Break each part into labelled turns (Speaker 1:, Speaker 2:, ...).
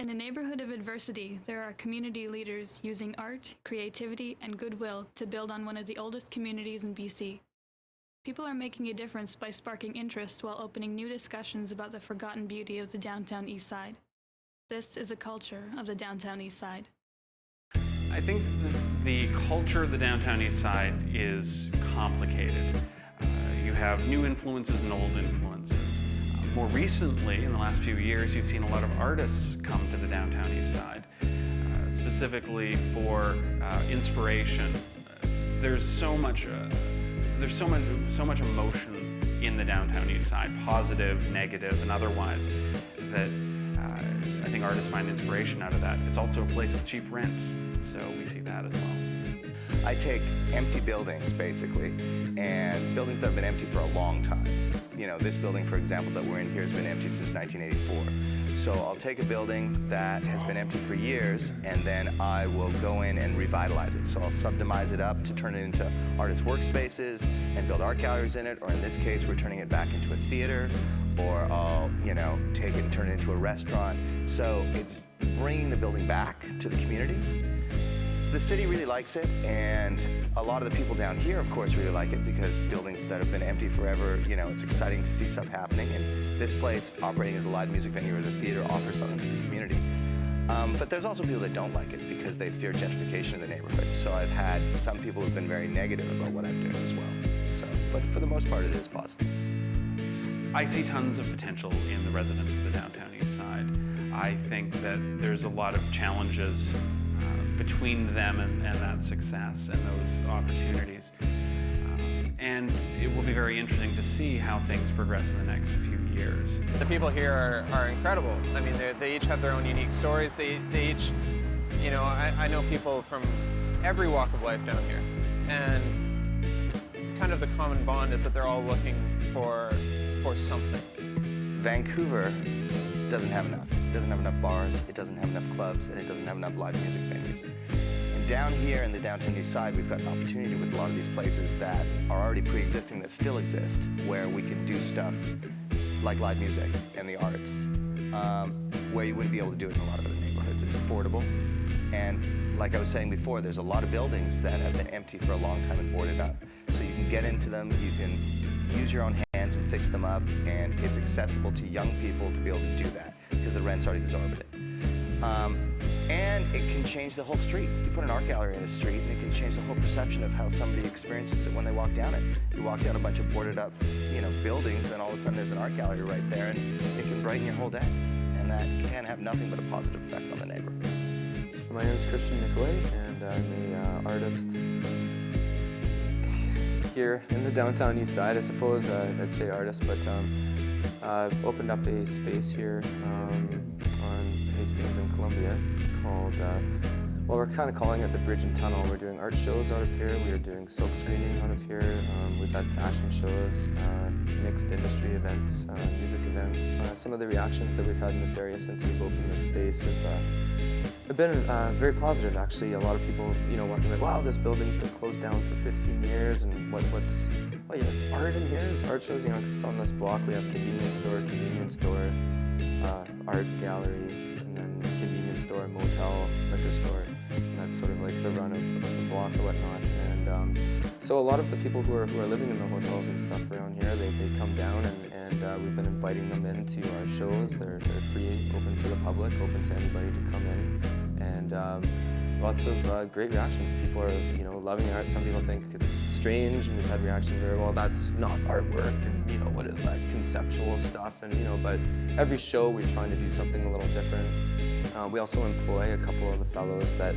Speaker 1: In a neighborhood of adversity, there are community leaders using art, creativity, and goodwill to build on one of the oldest communities in BC. People are making a difference by sparking interest while opening new discussions about the forgotten beauty of the downtown east side. This is a culture of the downtown east side.
Speaker 2: I think the culture of the downtown east side is complicated. You have new influences and old influences. More recently, in the last few years, you've seen a lot of artists come to the downtown east side, specifically for inspiration. There's so much emotion in the downtown east side, positive, negative, and otherwise, that I think artists find inspiration out of that. It's also a place with cheap rent, so we see that as well.
Speaker 3: I take empty buildings, basically, and buildings that have been empty for a long time. You know, this building, for example, that we're in here has been empty since 1984. So I'll take a building that has been empty for years, and then I will go in and revitalize it. So I'll subdivize it up to turn it into artist workspaces and build art galleries in it, or in this case, we're turning it back into a theater, or I'll, take it and turn it into a restaurant. So it's bringing the building back to the community. The city really likes it, and a lot of the people down here, of course, really like it because buildings that have been empty forever, it's exciting to see stuff happening, and this place, operating as a live music venue or as a theater, offers something to the community. But there's also people that don't like it because they fear gentrification in the neighborhood. So I've had some people who've been very negative about what I'm doing as well. But for the most part, it is positive.
Speaker 2: I see tons of potential in the residents of the downtown east side. I think that there's a lot of challenges between them and that success and those opportunities. And it will be very interesting to see how things progress in the next few years.
Speaker 4: The people here are incredible. I mean, they each have their own unique stories. They each, I know people from every walk of life down here. And kind of the common bond is that they're all looking for something.
Speaker 3: Vancouver doesn't have enough. It doesn't have enough bars, it doesn't have enough clubs, and it doesn't have enough live music venues. And down here in the downtown east side, we've got an opportunity with a lot of these places that are already pre-existing, that still exist, where we can do stuff like live music and the arts, where you wouldn't be able to do it in a lot of other neighborhoods. It's affordable, and like I was saying before, there's a lot of buildings that have been empty for a long time and boarded up. So you can get into them, you can use your own hands and fix them up, and it's accessible to young people to be able to do that because the rent's already exorbitant. And it can change the whole street. You put an art gallery in a street and it can change the whole perception of how somebody experiences it when they walk down it. You walk down a bunch of boarded up, buildings, and then all of a sudden there's an art gallery right there, and it can brighten your whole day. And that can have nothing but a positive effect on the neighborhood.
Speaker 5: My name is Christian Nicolay, and I'm an artist here in the downtown east side. I suppose I'd say artist, but I've opened up a space here on Hastings and Columbia called, we're kind of calling it the Bridge and Tunnel. We're doing art shows out of here. We're doing silk screening out of here. We've had fashion shows, mixed industry events, music events. Some of the reactions that we've had in this area since we've opened this space have been very positive, actually. A lot of people, walking like, wow, this building's been closed down for 15 years, and it's art in here, it's art shows, because on this block we have convenience store, art gallery, and then convenience store, motel, liquor store, and that's sort of like the run of the block or whatnot. And so a lot of the people who are living in the hotels and stuff around here, they come down, and we've been inviting them into our shows. They're free, open to the public, open to anybody to come in, and lots of great reactions. People are loving art. Some people think it's strange, and we've had reactions where, well, that's not artwork, and what is that conceptual stuff, and but every show we're trying to do something a little different. We also employ a couple of the fellows that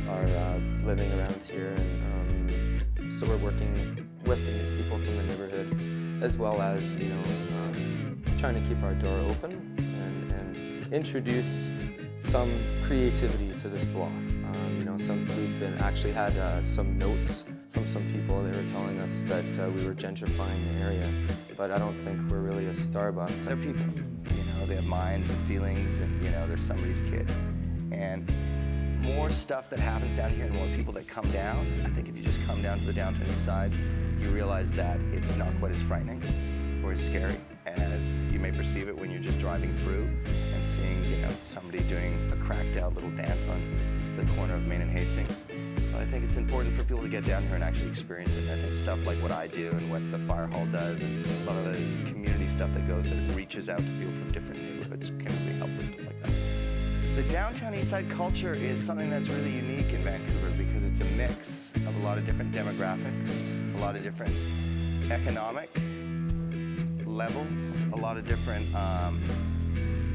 Speaker 5: are living around here, and so we're working with the people from the neighborhood, as well as trying to keep our door open and introduce some creativity to this block. We've actually had some notes from some people. They were telling us that we were gentrifying the area, but I don't think we're really a Starbucks.
Speaker 3: They're people, they have minds and feelings, and they're somebody's kid. And more stuff that happens down here and more people that come down. I think if you just come down to the downtown east side, you realize that it's not quite as frightening or as scary as you may perceive it when you're just driving through and seeing, somebody doing a cracked out little dance on the corner of Main and Hastings. So I think it's important for people to get down here and actually experience it. And I think stuff like what I do and what the Fire Hall does and a lot of the community stuff that goes that reaches out to people from different neighborhoods can really help with stuff like that. The downtown east side culture is something that's really unique in Vancouver because it's a mix of a lot of different demographics, a lot of different economic levels, a lot of different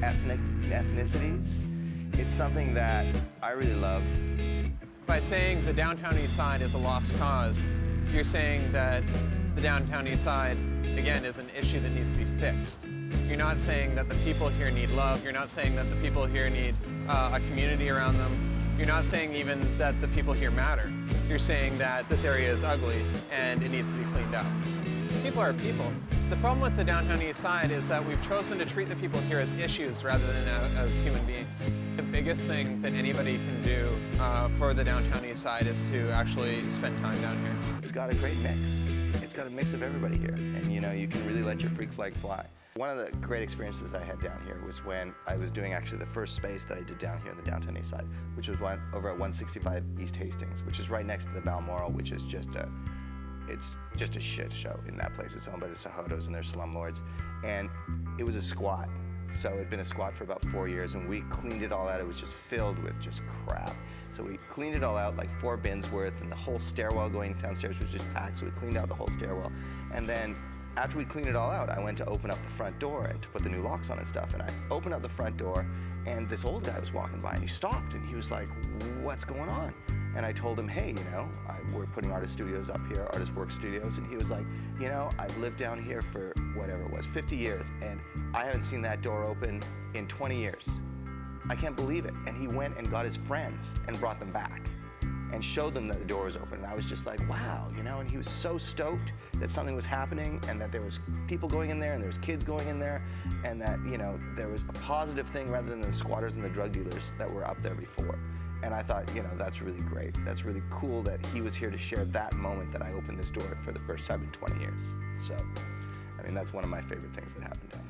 Speaker 3: ethnicities. It's something that I really love.
Speaker 4: By saying the downtown east side is a lost cause, you're saying that the downtown east side, again, is an issue that needs to be fixed. You're not saying that the people here need love. You're not saying that the people here need a community around them. You're not saying even that the people here matter. You're saying that this area is ugly and it needs to be cleaned up. People are people. The problem with the downtown east side is that we've chosen to treat the people here as issues rather than as human beings. The biggest thing that anybody can do for the downtown east side is to actually spend time down here.
Speaker 3: It's got a great mix. It's got a mix of everybody here. And you know, you can really let your freak flag fly. One of the great experiences I had down here was when I was doing actually the first space that I did down here in the downtown east side, which was over at 165 East Hastings, which is right next to the Balmoral, which is it's just a shit show in that place. It's owned by the Sahotos and their slumlords. And it was a squat. So it had been a squat for about 4 years, and we cleaned it all out. It was just filled with just crap. So we cleaned it all out, like 4 bins worth, and the whole stairwell going downstairs was just packed. So we cleaned out the whole stairwell. And then after we cleaned it all out, I went to open up the front door and to put the new locks on and stuff. And I opened up the front door, and this old guy was walking by, and he stopped, and he was like, "What's going on?" And I told him, "Hey, you know, we're putting artist studios up here, artist work studios." And he was like, "You know, I've lived down here for whatever it was, 50 years, and I haven't seen that door open in 20 years. I can't believe it." And he went and got his friends and brought them back and showed them that the door was open. And I was just like, wow, you know, and he was so stoked that something was happening and that there was people going in there and there was kids going in there and that, you know, there was a positive thing rather than the squatters and the drug dealers that were up there before. And I thought, you know, that's really great. That's really cool that he was here to share that moment that I opened this door for the first time in 20 years. So, I mean, that's one of my favorite things that happened down there.